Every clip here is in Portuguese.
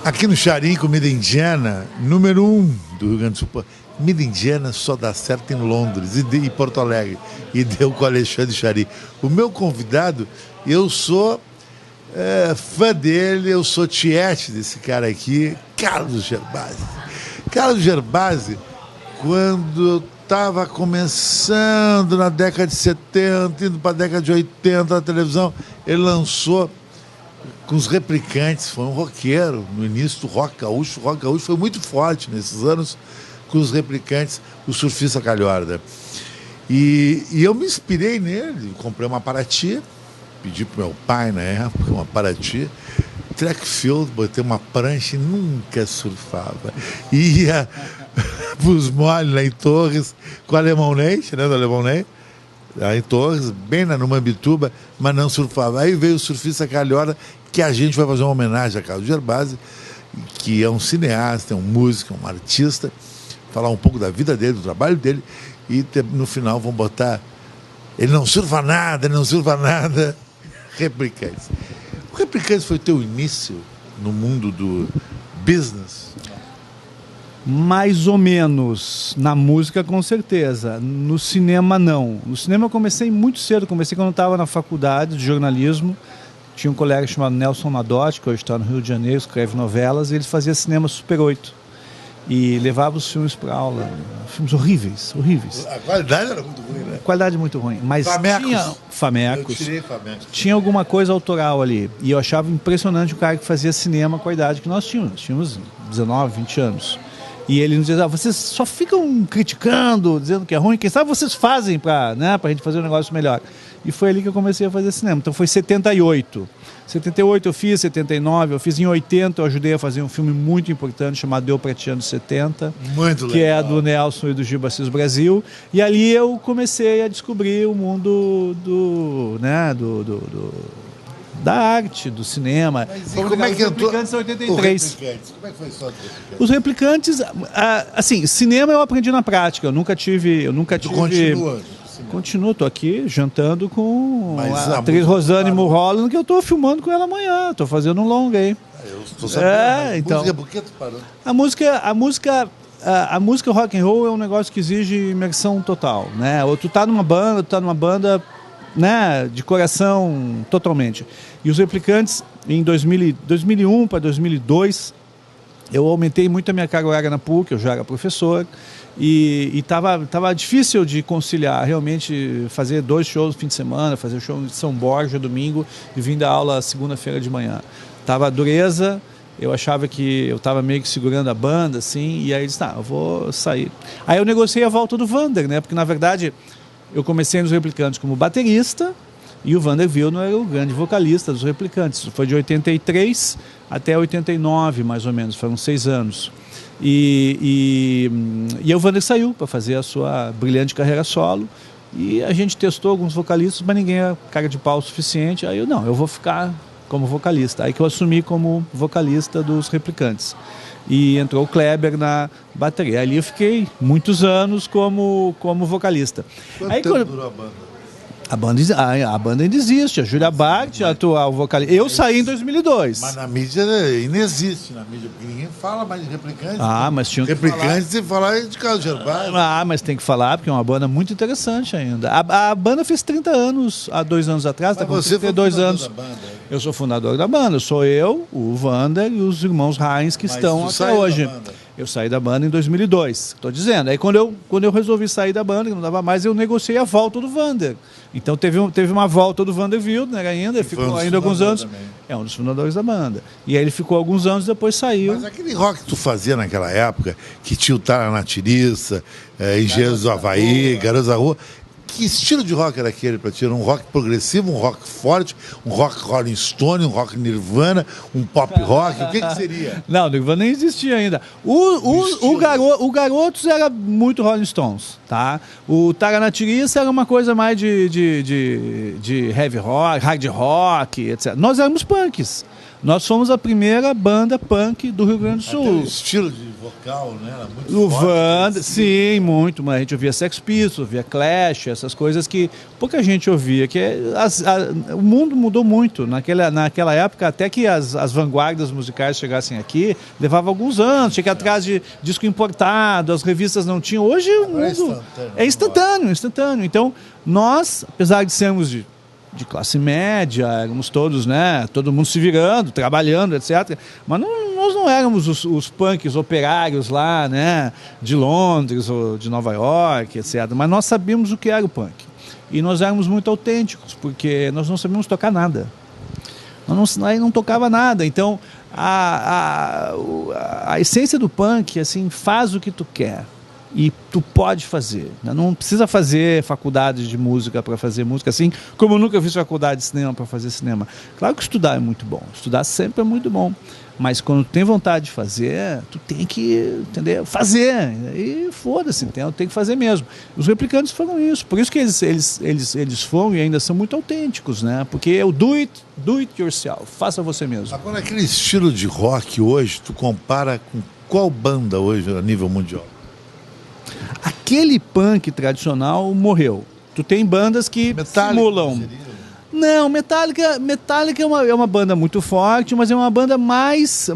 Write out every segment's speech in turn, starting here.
Aqui no Charim, comida indiana, número 1 do Rio Grande do Sul. Pô, comida indiana só dá certo em Londres e Porto Alegre. E deu com o Alexandre Charim. O meu convidado, eu sou fã dele, eu sou tiete desse cara aqui, Carlos Gerbasi. Carlos Gerbasi, quando eu estava começando na década de 70, indo para a década de 80 na televisão, ele lançou com os Replicantes, foi um roqueiro no início do rock gaúcho. O rock gaúcho foi muito forte nesses anos com os Replicantes, o Surfista Calhorda. E eu me inspirei nele, comprei uma Paraty, pedi para meu pai na época uma Paraty, track field, botei uma prancha e nunca surfava. Ia para os moles lá em Torres com o Alemão Ney, tirando o Alemão Ney, lá em Torres, bem na Numambituba, mas não surfava. Aí veio o Surfista Calhorda, que a gente vai fazer uma homenagem a Carlos Gerbasi, que é um cineasta, é um músico, é um artista, falar um pouco da vida dele, do trabalho dele, e no final vão botar ele não surfa nada, Replicantes. O Replicantes foi teu início no mundo do business? Mais ou menos. Na música, com certeza. No cinema, não. No cinema eu comecei muito cedo. Comecei quando eu estava na faculdade de jornalismo. Tinha um colega chamado Nelson Nadotti, que hoje está no Rio de Janeiro, escreve novelas, e ele fazia cinema Super 8. E levava os filmes para aula. Filmes horríveis. A qualidade era muito ruim, né? Qualidade muito ruim. Mas tinha Famecos. Eu tirei Famecos. Tinha alguma coisa autoral ali. E eu achava impressionante o cara que fazia cinema com a idade que nós tínhamos. Nós tínhamos 19, 20 anos. E ele nos dizia, vocês só ficam criticando, dizendo que é ruim, quem sabe vocês fazem para a gente fazer um negócio melhor. E foi ali que eu comecei a fazer cinema. Então foi 78. 78 eu fiz, 79 eu fiz, em 80 eu ajudei a fazer um filme muito importante chamado Deu Pra Ti Anos 70. Muito legal. Que é do Nelson e do Gil Assis Brasil. E ali eu comecei a descobrir o mundo da arte, do cinema. Mas como é que entrou? Os Replicantes em 83. Como é que foi a história dos Replicantes? Os Replicantes, assim, cinema eu aprendi na prática. Eu nunca tive. Tu continua? Continuo, tô aqui jantando com Mas a atriz Rosane Mulholland, que eu tô filmando com ela amanhã. Tô fazendo um longa aí. Eu tô sabendo. Então. Música, por que tu parou? A música rock and roll é um negócio que exige imersão total, né? Ou tu tá numa banda, né, de coração totalmente. E os Replicantes, em 2001 para 2002, eu aumentei muito a minha carga horária na PUC, eu já era professor, e tava difícil de conciliar, realmente fazer 2 shows no fim de semana, fazer o show de São Borja domingo e vir dar aula segunda-feira de manhã. Tava dureza, eu achava que eu estava meio que segurando a banda, assim, e aí eu disse, eu vou sair. Aí eu negociei a volta do Vander, né, porque na verdade eu comecei nos Replicantes como baterista, e o Vander Wilner era o grande vocalista dos Replicantes. Foi de 83 até 89, mais ou menos, foram 6 anos. E o Vander saiu para fazer a sua brilhante carreira solo, e a gente testou alguns vocalistas, mas ninguém era cara de pau o suficiente. Aí eu vou ficar como vocalista. Aí que eu assumi como vocalista dos Replicantes. E entrou o Kleber na bateria. Ali eu fiquei muitos anos como vocalista. Quanto aí, tempo durou a banda? A banda ainda existe. A Júlia Bart, a atual vocalista. Eu saí em 2002. Mas na mídia ainda existe, porque ninguém fala mais de Replicantes. Mas tinha que Replicantes e falar de Carlos Gerbasi. Mas tem que falar, porque é uma banda muito interessante ainda. A banda fez 30 anos há 2 anos atrás. Mas tá com você foi 32 anos. Da banda. Eu sou fundador da banda. Sou eu, o Vander e os irmãos Heinz que estão até hoje. Eu saí da banda em 2002, estou dizendo. Aí quando eu resolvi sair da banda, que não dava mais, eu negociei a volta do Vander. Então teve uma volta do Vander Wilner ainda, ele ficou ainda alguns anos. Também. É um dos fundadores da banda. E aí ele ficou alguns anos, depois saiu. Mas aquele rock que tu fazia naquela época, que tinha o Tara na Tiriça, Engenheiros do Havaí, Garotos da Rua, que estilo de rock era aquele para ti? Era um rock progressivo, um rock forte, um rock Rolling Stone, um rock Nirvana, um pop rock? O que seria? Não, Nirvana nem existia ainda. O Garotos era muito Rolling Stones, tá? O Taranatiriça era uma coisa mais de heavy rock, hard rock, etc. Nós éramos punks. Nós fomos a primeira banda punk do Rio Grande do Sul. Até o estilo de vocal, né? Era muito O forte, Vanda, sim, muito, mas a gente ouvia Sex Pistols, ouvia Clash, essas coisas que pouca gente ouvia, o mundo mudou muito naquela época, até que as vanguardas musicais chegassem aqui, levava alguns anos, tinha que ir atrás de disco importado, as revistas não tinham, hoje o mundo é instantâneo, então nós, apesar de sermos de classe média, éramos todos, né, todo mundo se virando, trabalhando, etc. Mas nós não éramos os punks operários lá, né, de Londres ou de Nova York, etc. Mas nós sabíamos o que era o punk. E nós éramos muito autênticos, porque nós não sabíamos tocar nada. Nós não tocava nada. Então, a essência do punk, assim, faz o que tu quer. E tu pode fazer, né? Não precisa fazer faculdade de música para fazer música, assim como eu nunca fiz faculdade de cinema para fazer cinema. Claro que estudar é muito bom, estudar sempre é muito bom, mas quando tu tem vontade de fazer, tu tem que, entender, fazer, e foda-se, tem que fazer mesmo. Os Replicantes foram isso, por isso que eles foram e ainda são muito autênticos, né? Porque é o do it yourself, faça você mesmo. Agora, aquele estilo de rock hoje, tu compara com qual banda hoje a nível mundial? Aquele punk tradicional morreu. Tu tem bandas que simulam. Não, Metallica é uma banda muito forte, mas é uma banda mais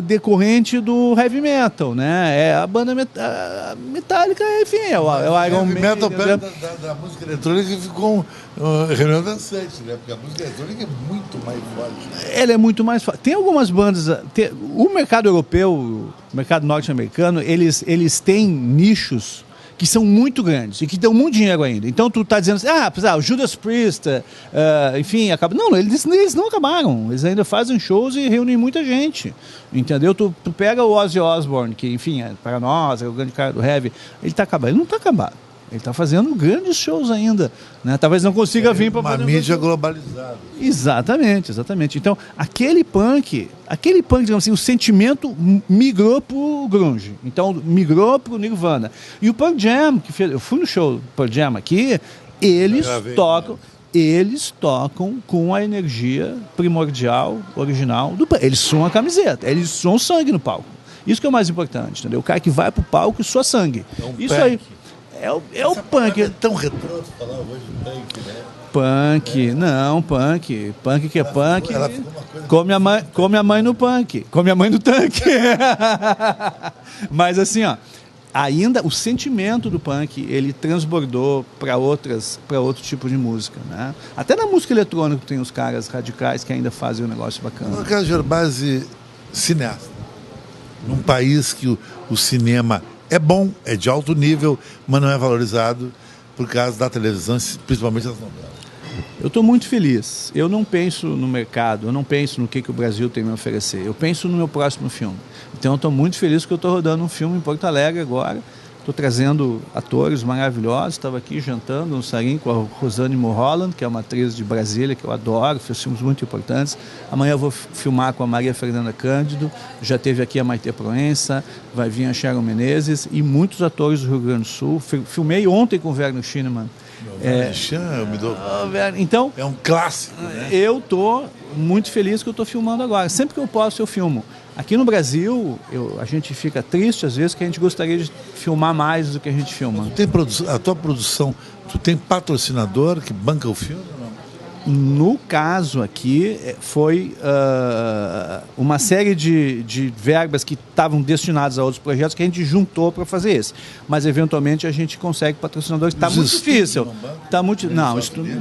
decorrente do heavy metal, né? É a banda Metallica, enfim, é o Iron Man. Heavy metal perto da música eletrônica ficou reunião dançante, né? Porque a música eletrônica é muito mais forte. Ela é muito mais forte. Tem algumas bandas. O mercado europeu, o mercado norte-americano, eles têm nichos que são muito grandes e que dão muito dinheiro ainda. Então tu tá dizendo assim, o Judas Priest, enfim, acaba. Não, eles não acabaram. Eles ainda fazem shows e reúnem muita gente. Entendeu? Tu pega o Ozzy Osbourne, que, enfim, para nós, é o grande cara do heavy, ele tá acabado. Ele não tá acabado. Ele está fazendo grandes shows ainda, né? Talvez não consiga vir para uma mídia globalizada. Exatamente. Então, aquele punk, digamos assim, o sentimento migrou para o grunge. Então, migrou para o Nirvana. E o Pearl Jam, eu fui no show do Pearl Jam aqui, eles tocam com a energia primordial, original do punk. Eles suam a camiseta, eles suam sangue no palco. Isso que é o mais importante, entendeu? O cara que vai para o palco e sua sangue. Isso aí. É o punk. É tão retrô falar hoje punk, né? Punk, não, punk. Punk que é punk. Come a mãe no punk. Come a mãe no tanque. Mas assim, ó, ainda o sentimento do punk, ele transbordou para outro tipo de música, né? Até na música eletrônica tem os caras radicais que ainda fazem um negócio bacana. No caso de Gerbasi, cineasta. Num país que o cinema é bom, é de alto nível, mas não é valorizado por causa da televisão, principalmente das novelas. Eu estou muito feliz. Eu não penso no mercado, eu não penso no que o Brasil tem a me oferecer. Eu penso no meu próximo filme. Então eu estou muito feliz que eu estou rodando um filme em Porto Alegre agora. Estou trazendo atores maravilhosos. Estava aqui jantando um sarinho com a Rosane Mulholland, que é uma atriz de Brasília, que eu adoro, fez filmes muito importantes. Amanhã eu vou filmar com a Maria Fernanda Cândido, já teve aqui a Maite Proença, vai vir a Sharon Menezes e muitos atores do Rio Grande do Sul. Filmei ontem com o Werner Schinemann. Então, é um clássico, né? Eu estou muito feliz que eu estou filmando agora. Sempre que eu posso, eu filmo. Aqui no Brasil, a gente fica triste às vezes que a gente gostaria de filmar mais do que a gente filma. A tua produção, tu tem patrocinador que banca o filme ou não? No caso aqui, foi uma série de verbas que estavam destinadas a outros projetos que a gente juntou para fazer esse. Mas, eventualmente, a gente consegue patrocinadores. Está muito difícil.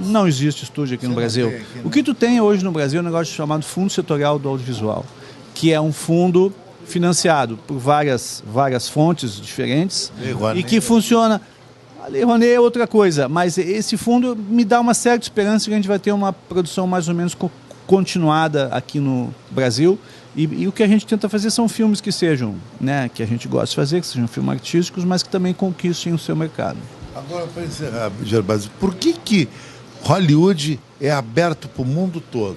Não existe estúdio aqui no Brasil. O que tu tem hoje no Brasil é um negócio chamado Fundo Setorial do Audiovisual, que é um fundo financiado por várias fontes diferentes e que funciona... A Lei Rouanet é outra coisa, mas esse fundo me dá uma certa esperança que a gente vai ter uma produção mais ou menos continuada aqui no Brasil. E o que a gente tenta fazer são filmes que sejam, né, que a gente gosta de fazer, que sejam filmes artísticos, mas que também conquistem o seu mercado. Agora, para encerrar, Gerbasi, por que Hollywood é aberto para o mundo todo?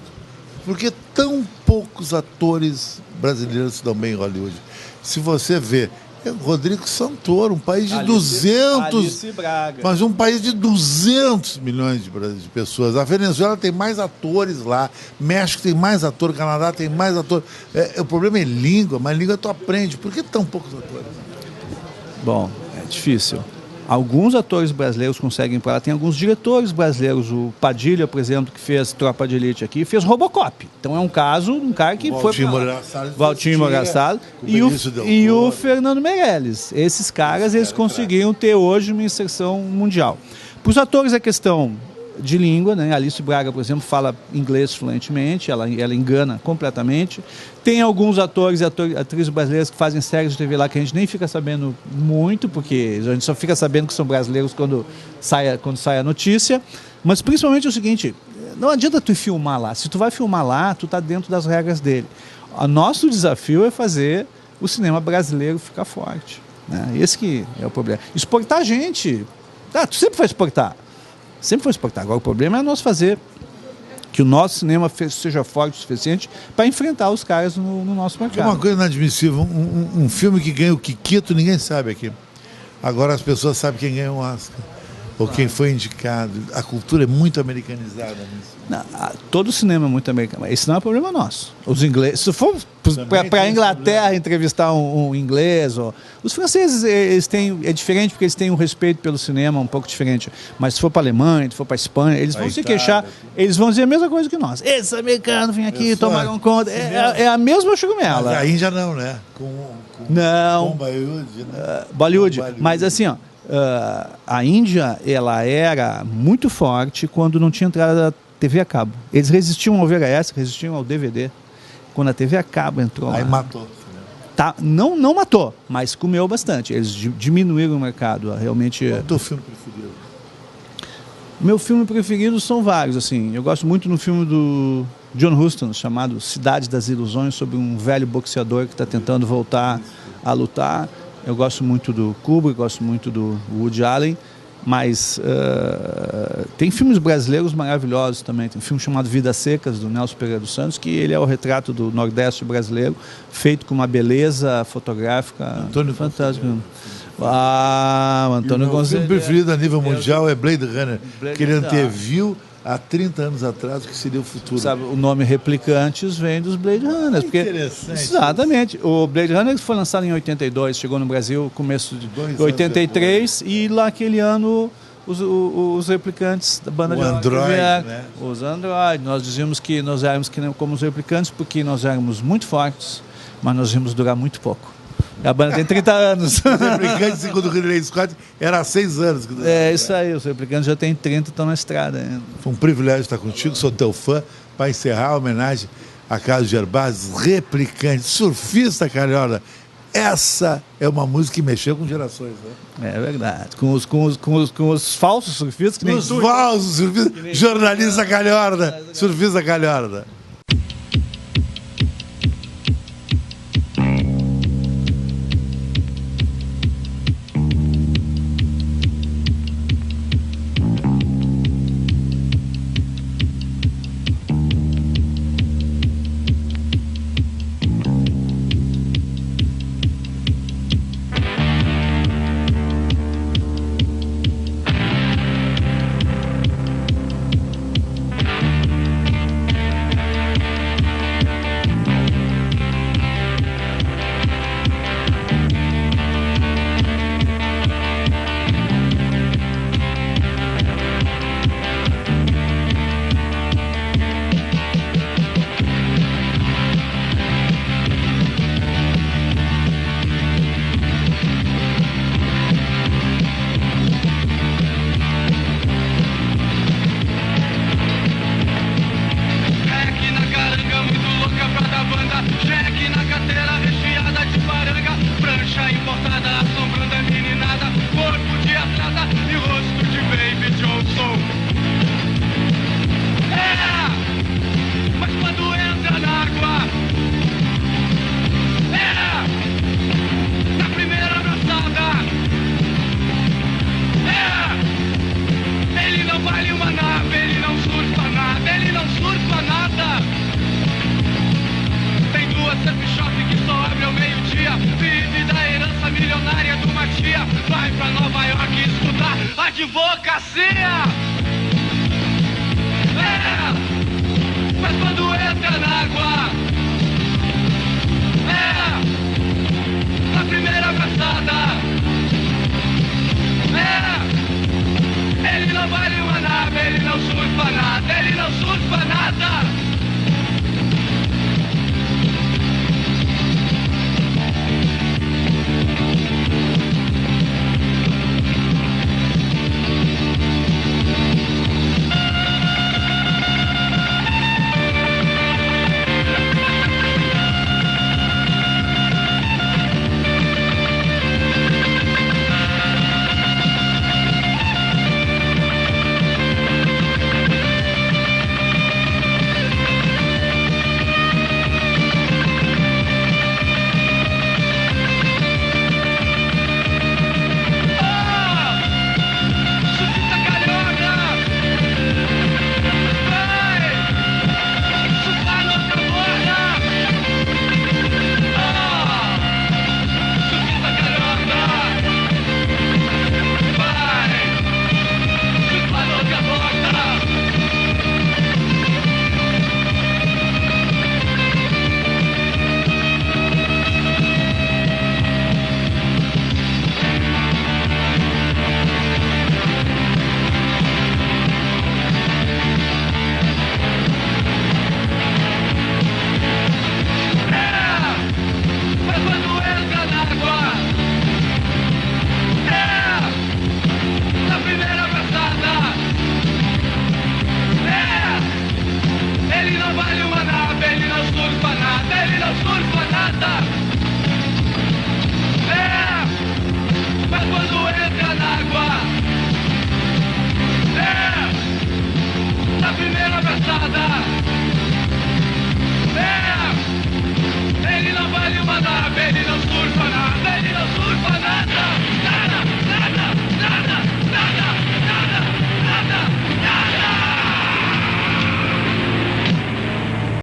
Por que tão poucos atores brasileiros se dão bem em Hollywood? Se você vê É Rodrigo Santoro, um país de Alice 200... Alice Braga. Mas um país de 200 milhões de pessoas. A Venezuela tem mais atores lá, México tem mais atores, Canadá tem mais atores. O problema é língua, mas língua tu aprende. Por que tão poucos atores? Bom, é difícil. Alguns atores brasileiros conseguem ir para lá. Tem alguns diretores brasileiros. O Padilha, por exemplo, que fez Tropa de Elite aqui, fez Robocop. Então é um caso, um cara que foi para lá. Valtinho Morassado e o Fernando Meirelles. Esses caras, eles conseguiram ter hoje uma inserção mundial. Para os atores é questão de língua, né? Alice Braga, por exemplo, fala inglês fluentemente, ela engana completamente. Tem alguns atores e atrizes brasileiras que fazem séries de TV lá que a gente nem fica sabendo muito, porque a gente só fica sabendo que são brasileiros quando sai a notícia. Mas principalmente é o seguinte, não adianta tu filmar lá. Se tu vai filmar lá, tu tá dentro das regras dele. O nosso desafio é fazer o cinema brasileiro ficar forte, né? Esse que é o problema. Exportar gente. Tu sempre vai exportar. Sempre foi exportar. Agora o problema é nós fazer que o nosso cinema seja forte o suficiente para enfrentar os caras no nosso mercado. É uma coisa inadmissível. Um filme que ganha o Kikito, ninguém sabe aqui. Agora as pessoas sabem quem ganhou o Oscar. Ou quem foi indicado. A cultura é muito americanizada nisso. Não, todo o cinema é muito americano. Esse não é problema nosso. Os ingleses, se for para a Inglaterra entrevistar um inglês, os franceses eles têm, é diferente porque eles têm um respeito pelo cinema um pouco diferente. Mas se for para a Alemanha, se for para a Espanha, eles vão se queixar, eles vão dizer a mesma coisa que nós. Esses americanos vêm aqui, tomaram conta. É a mesma churumela. Mas a Índia não, né? Não. Com Bollywood, né? Bollywood. Mas assim, ó. A Índia, ela era muito forte quando não tinha entrada da TV a cabo. Eles resistiam ao VHS, resistiam ao DVD. Quando a TV a cabo entrou aí lá, matou. Tá, não matou, mas comeu bastante. Eles diminuíram o mercado. Realmente. Qual é o teu filme preferido? Meu filme preferido são vários. Assim. Eu gosto muito do filme do John Huston, chamado Cidade das Ilusões, sobre um velho boxeador que está tentando voltar a lutar. Eu gosto muito do Kubrick, gosto muito do Woody Allen, mas tem filmes brasileiros maravilhosos também. Tem um filme chamado Vidas Secas, do Nelson Pereira dos Santos, que ele é o retrato do Nordeste brasileiro, feito com uma beleza fotográfica Antônio fantástica. O Antônio Gonçalves. O filme preferido a nível mundial é Blade Runner, que ele anteviu há 30 anos atrás o que seria o futuro. Sabe, o nome Replicantes vem dos Blade Runners. Porque, interessante. Exatamente. O Blade Runner foi lançado em 82, chegou no Brasil começo de 83, e lá aquele ano os Replicantes da banda de Android, né? Os Android. Nós dizíamos que nós éramos como os Replicantes porque nós éramos muito fortes, mas nós íamos durar muito pouco. A banda tem 30 anos. Os Replicantes, segundo o Ridley Scott, era há 6 anos. Isso aí, os Replicantes já têm 30 e estão na estrada ainda. Foi um privilégio estar contigo, sou teu fã. Para encerrar a homenagem a Carlos Gervásio, Replicantes, surfista carioca. Essa é uma música que mexeu com gerações, né? É verdade. Com os falsos surfistas que nem os falsos surfistas, jornalista calhorda, surfista calhorda. vai pra Nova York escutar advocacia. É, mas quando entra na água